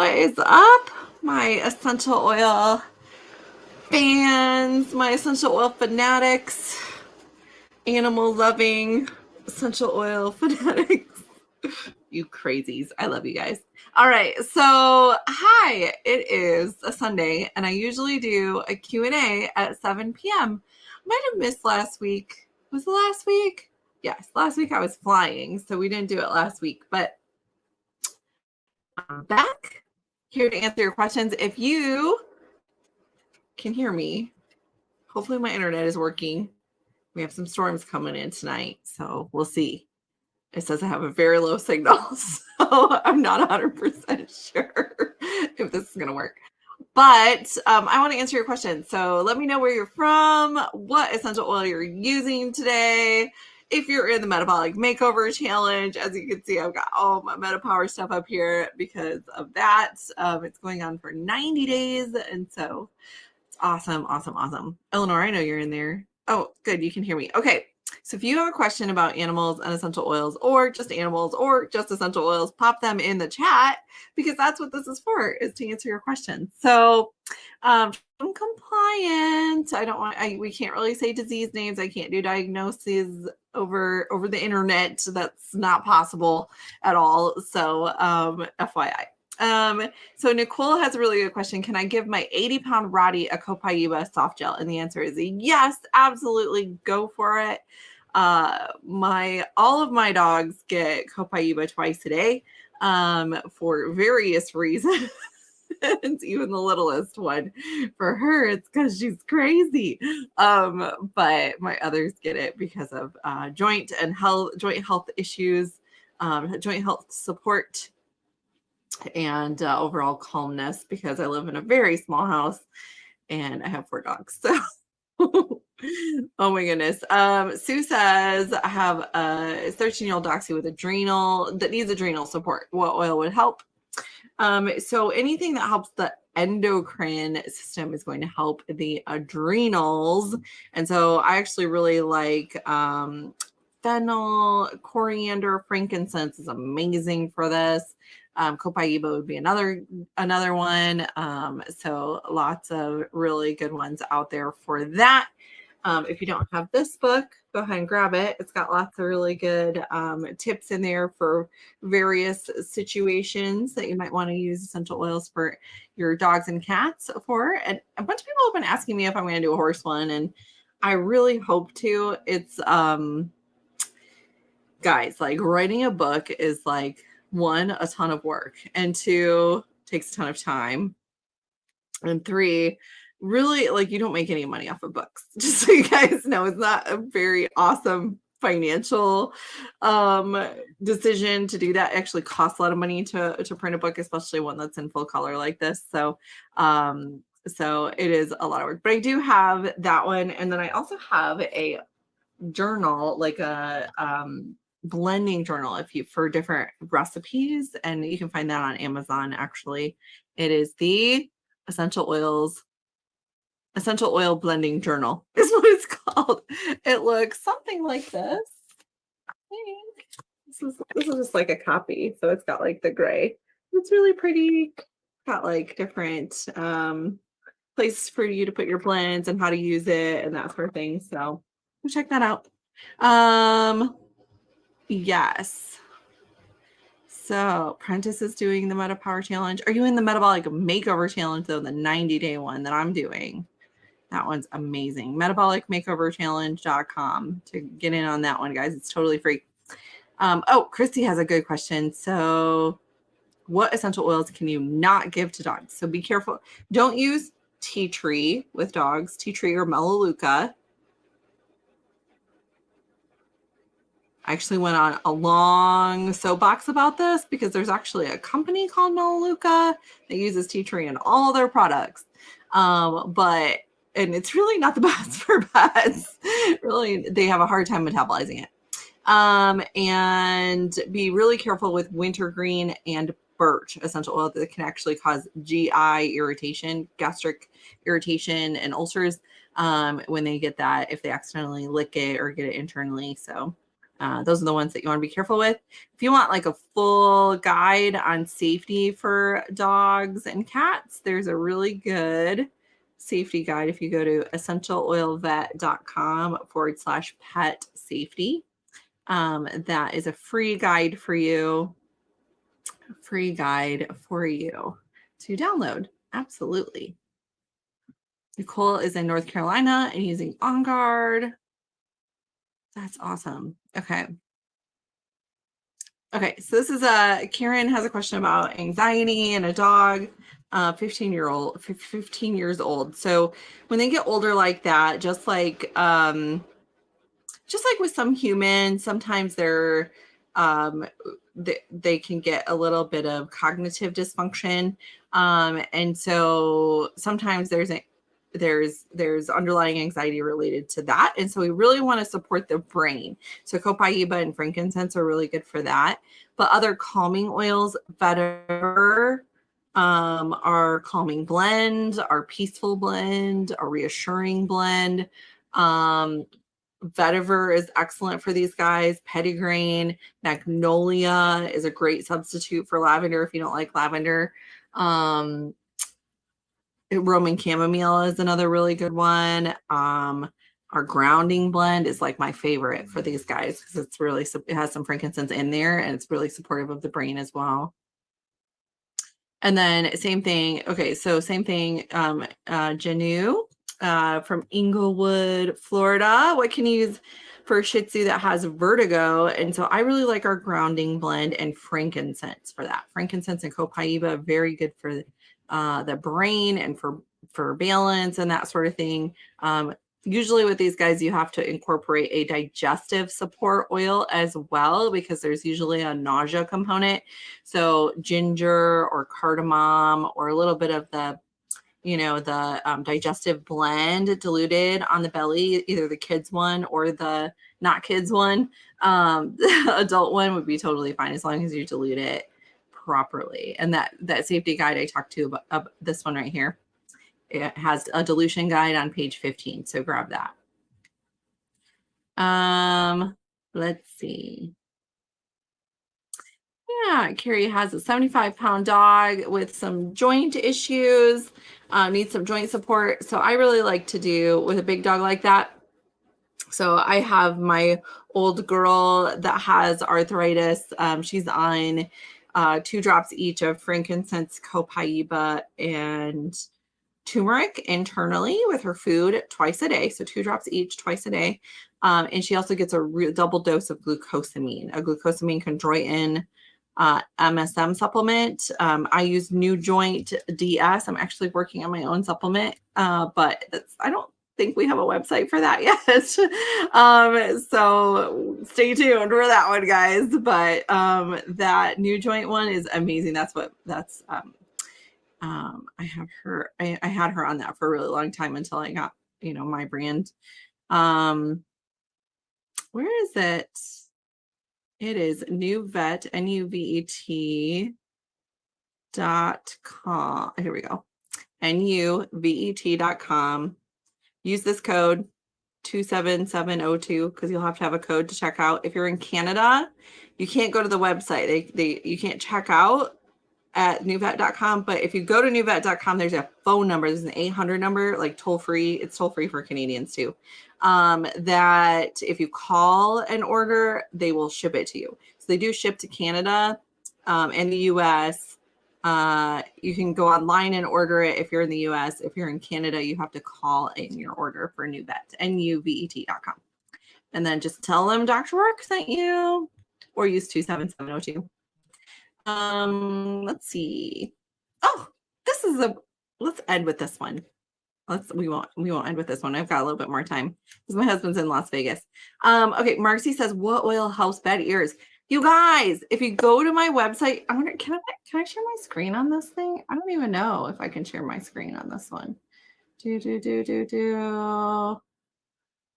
What is up, my essential oil fans, my essential oil fanatics, animal loving essential oil fanatics? You crazies. I love you guys. All right. So, hi, it is a Sunday, and I usually do a Q&A at 7 p.m. Might have missed last week. Was it last week? Yes, last week I was flying, so we didn't do it last week, but I'm back here to answer your questions. If you can hear me, hopefully my internet is working. We have some storms coming in tonight, so we'll see. It says I have a very low signal, so I'm not 100% sure if this is going to work. But I want to answer your question. So let me know where you're from, what essential oil you're using today. If you're in the metabolic makeover challenge, as you can see, I've got all my MetaPower stuff up here because of that. It's going on for 90 days. And so it's awesome, awesome, awesome. Eleanor, I know you're in there. Oh, good. You can hear me. Okay. So if you have a question about animals and essential oils, or just animals, or just essential oils, pop them in the chat, because that's what this is for, is to answer your questions. So I'm compliant. We can't really say disease names. I can't do diagnoses over the internet. That's not possible at all. So FYI. So Nicole has a really good question. Can I give my 80-pound Rottie a copaiba soft gel? And the answer is yes, absolutely. Go for it. All of my dogs get copaiba twice a day for various reasons. It's even the littlest one. For her, it's because she's crazy. But my others get it because of joint health issues, joint health support, and overall calmness, because I live in a very small house and I have 4 dogs. So oh my goodness. Sue says, I have a 13-year-old dachshund with adrenal that needs adrenal support. What oil would help? So anything that helps the endocrine system is going to help the adrenals. And so I actually really like fennel, coriander, frankincense is amazing for this. Copaiba would be another one. So lots of really good ones out there for that. If you don't have this book, go ahead and grab it. It's got lots of really good tips in there for various situations that you might want to use essential oils for your dogs and cats for. And a bunch of people have been asking me if I'm going to do a horse one, and I really hope to. It's guys, like, writing a book is, like, 1, a ton of work, and 2, takes a ton of time, and 3, really, like, you don't make any money off of books. Just so you guys know, it's not a very awesome financial decision to do that. It actually costs a lot of money to print a book, especially one that's in full color like this. So it is a lot of work. But I do have that one, and then I also have a journal, like a blending journal, for different recipes, and you can find that on Amazon. Actually, it is the essential oil blending journal is what it's called. It looks something like this. I think this is just like a copy, so it's got like the gray. It's really pretty. Got like different places for you to put your blends and how to use it and that sort of thing. So go check that out. Yes. So Prentice is doing the MetaPower challenge. Are you in the metabolic makeover challenge though? The 90-day one that I'm doing. That one's amazing. Metabolicmakeoverchallenge.com to get in on that one, guys. It's totally free. Christy has a good question. So what essential oils can you not give to dogs? So be careful. Don't use tea tree with dogs, tea tree or melaleuca. I actually went on a long soapbox about this because there's actually a company called Melaleuca that uses tea tree in all their products. And it's really not the best for pets. Really, they have a hard time metabolizing it. And be really careful with wintergreen and birch essential oil that can actually cause GI irritation, gastric irritation, and ulcers when they get that, if they accidentally lick it or get it internally. So Those are the ones that you want to be careful with. If you want like a full guide on safety for dogs and cats, there's a really good safety guide if you go to essentialoilvet.com/pet safety. That is a free guide for you, to download. Absolutely. Nicole is in North Carolina and using On Guard. That's awesome. Okay. Okay, so this is Karen has a question about anxiety and a dog, 15 years old. So when they get older like that, just like with some humans, sometimes um, they can get a little bit of cognitive dysfunction, and so sometimes there's underlying anxiety related to that, and so we really want to support the brain. So copaiba and frankincense are really good for that, but other calming oils, vetiver, our calming blend, our peaceful blend, our reassuring blend. Vetiver is excellent for these guys. Petitgrain, magnolia is a great substitute for lavender if you don't like lavender. Roman chamomile is another really good one. Our grounding blend is like my favorite for these guys because it has some frankincense in there and it's really supportive of the brain as well. And then same thing. Okay, so same thing. Janu from Inglewood, Florida. What can you use for Shih Tzu that has vertigo? And so I really like our grounding blend and frankincense for that. Frankincense and copaiba, very good for the brain and for balance and that sort of thing. Usually with these guys, you have to incorporate a digestive support oil as well because there's usually a nausea component. So ginger or cardamom or a little bit of the digestive blend diluted on the belly, either the kids one or the not kids one. The adult one would be totally fine as long as you dilute it properly. And that safety guide I talked to about this one right here, it has a dilution guide on page 15. So grab that. Let's see. Yeah, Carrie has a 75-pound dog with some joint issues, needs some joint support. So I really like to do with a big dog like that. So I have my old girl that has arthritis. She's on 2 drops each of frankincense, copaiba, and turmeric internally with her food twice a day. So 2 drops each twice a day. And she also gets a double dose of glucosamine, a glucosamine chondroitin MSM supplement. I use New Joint DS. I'm actually working on my own supplement, but I don't think we have a website for that yet. So stay tuned for that one, guys. But that New Joint one is amazing. I had her on that for a really long time until I got, my brand. Where is it? It is Nuvet, NUVET.com. Here we go. NUVET.com. Use this code 27702 because you'll have to have a code to check out. If you're in Canada, you can't go to the website. You can't check out at nuvet.com, but if you go to nuvet.com, there's a phone number. There's an 800 number, like toll free. It's toll free for Canadians too. That if you call an order, they will ship it to you. So they do ship to Canada and the US. You can go online and order it if you're in the US. If you're in Canada, you have to call in your order for Nuvet, NUVET.com. And then just tell them Dr. Roark sent you or use 27702. Let's see. Oh, let's end with this one. We won't end with this one. I've got a little bit more time because my husband's in Las Vegas. Okay, Marcy says, what oil helps bad ears? You guys, if you go to my website, I wonder, can I share my screen on this thing? I don't even know if I can share my screen on this one.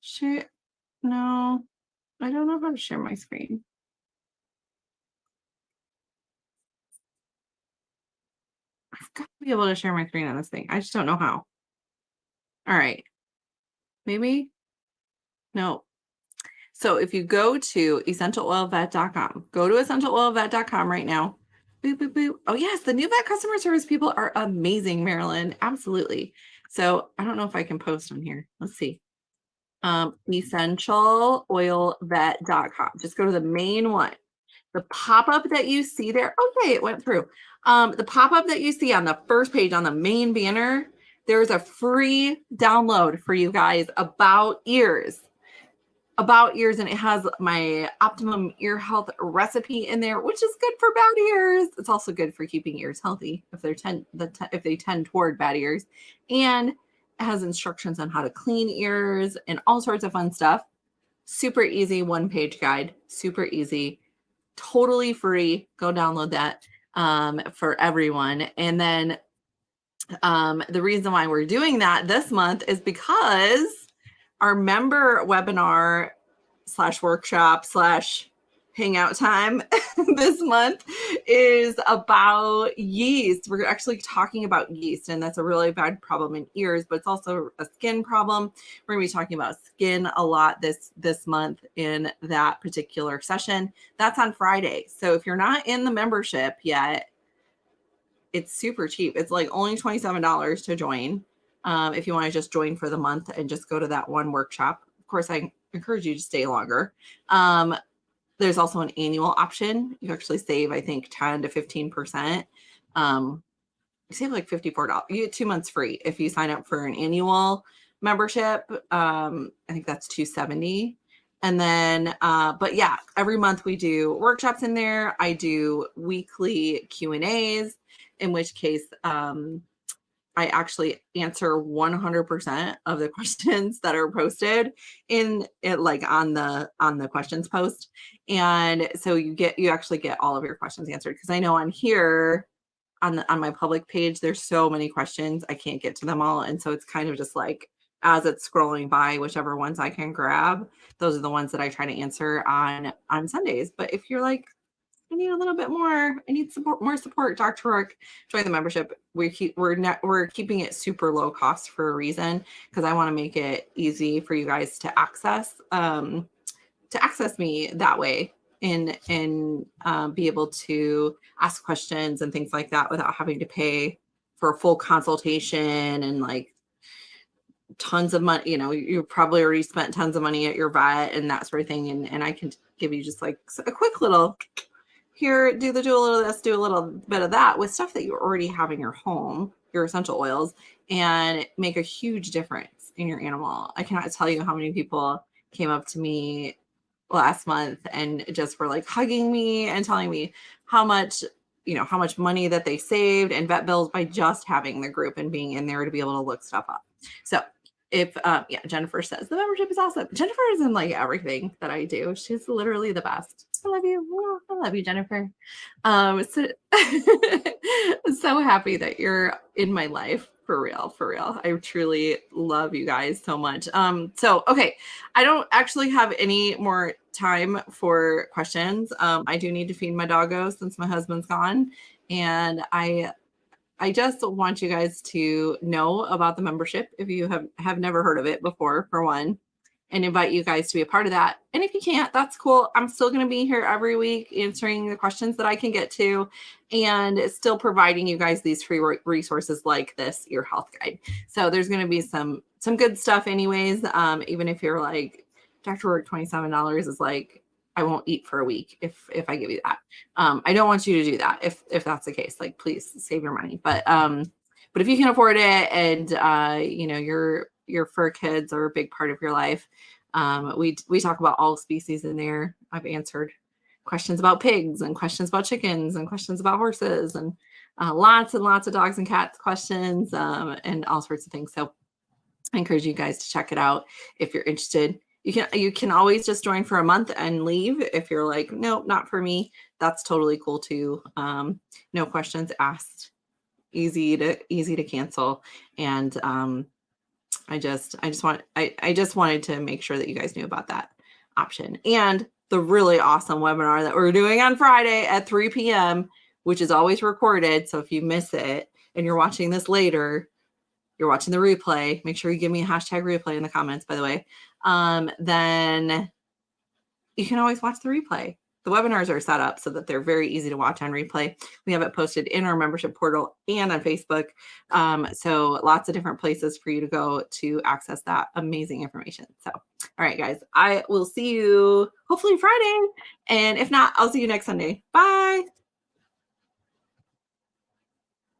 Share. No, I don't know how to share my screen. I've got to be able to share my screen on this thing. I just don't know how. All right. Maybe? No. So if you go to essentialoilvet.com, go to essentialoilvet.com right now. Boop, boop, boop. Oh, yes. The new vet customer service people are amazing, Marilyn. Absolutely. So I don't know if I can post on here. Let's see. Essentialoilvet.com. Just go to the main one. The pop-up that you see there. Okay, it went through. The pop-up that you see on the first page on the main banner, there's a free download for you guys about ears, and it has my optimum ear health recipe in there, which is good for bad ears. It's also good for keeping ears healthy if they tend toward bad ears, and it has instructions on how to clean ears and all sorts of fun stuff. Super easy one-page guide, super easy, totally free. Go download that for everyone. And then the reason why we're doing that this month is because our member webinar / workshop / hangout time this month is about yeast. We're actually talking about yeast, and that's a really bad problem in ears, but it's also a skin problem. We're going to be talking about skin a lot this month in that particular session. That's on Friday. So if you're not in the membership yet, it's super cheap. It's like only $27 to join. If you want to just join for the month and just go to that one workshop. Of course, I encourage you to stay longer. There's also an annual option. You actually save, I think, 10 to 15%. You save like $54. You get 2 months free if you sign up for an annual membership. I think that's $270. And then, but yeah, every month we do workshops in there. I do weekly Q&As, in which case I actually answer 100% of the questions that are posted in it, like on the questions post. And so you actually get all of your questions answered, because I know on here on my public page, there's so many questions, I can't get to them all. And so it's kind of just like, as it's scrolling by, whichever ones I can grab, those are the ones that I try to answer on Sundays. But if you're like, I need a little bit more, I need more support, Dr. Roark, join the membership. We're keeping it super low cost for a reason, because I want to make it easy for you guys to access me that way, and be able to ask questions and things like that without having to pay for a full consultation and like tons of money. You probably already spent tons of money at your vet and that sort of thing, and I can give you just like a quick little here, do a little of this, do a little bit of that with stuff that you already have in your home, your essential oils, and make a huge difference in your animal. I cannot tell you how many people came up to me last month and just were like hugging me and telling me how much money that they saved and vet bills by just having the group and being in there to be able to look stuff up. So if Jennifer says the membership is awesome. Jennifer is in like everything that I do. She's literally the best. I love you. I love you, Jennifer. So so happy that you're in my life, for real. I truly love you guys so much. So okay, I don't actually have any more time for questions. I do need to feed my doggo since my husband's gone, and I just want you guys to know about the membership if you have never heard of it before, for one, and invite you guys to be a part of that. And if you can't, that's cool. I'm still going to be here every week answering the questions that I can get to, and still providing you guys these free resources like this ear health guide. So there's going to be some good stuff anyways. Even if you're like, Dr. Roark, $27 is like, I won't eat for a week if I give you that. I don't want you to do that if that's the case. Like, please save your money. But if you can afford it, and your fur kids are a big part of your life, we talk about all species in there. I've answered questions about pigs and questions about chickens and questions about horses, and lots and lots of dogs and cats questions, and all sorts of things. So I encourage you guys to check it out if you're interested. You can always just join for a month and leave if you're like, nope, not for me. That's totally cool too. No questions asked, easy to cancel. And I just wanted to make sure that you guys knew about that option, and the really awesome webinar that we're doing on Friday at 3 p.m., which is always recorded. So if you miss it and you're watching this later, you're watching the replay, make sure you give me a hashtag replay in the comments, by the way. Then you can always watch the replay. The webinars are set up so that they're very easy to watch on replay. We have it posted in our membership portal and on Facebook. So lots of different places for you to go to access that amazing information. So, all right, guys, I will see you hopefully Friday. And if not, I'll see you next Sunday. Bye.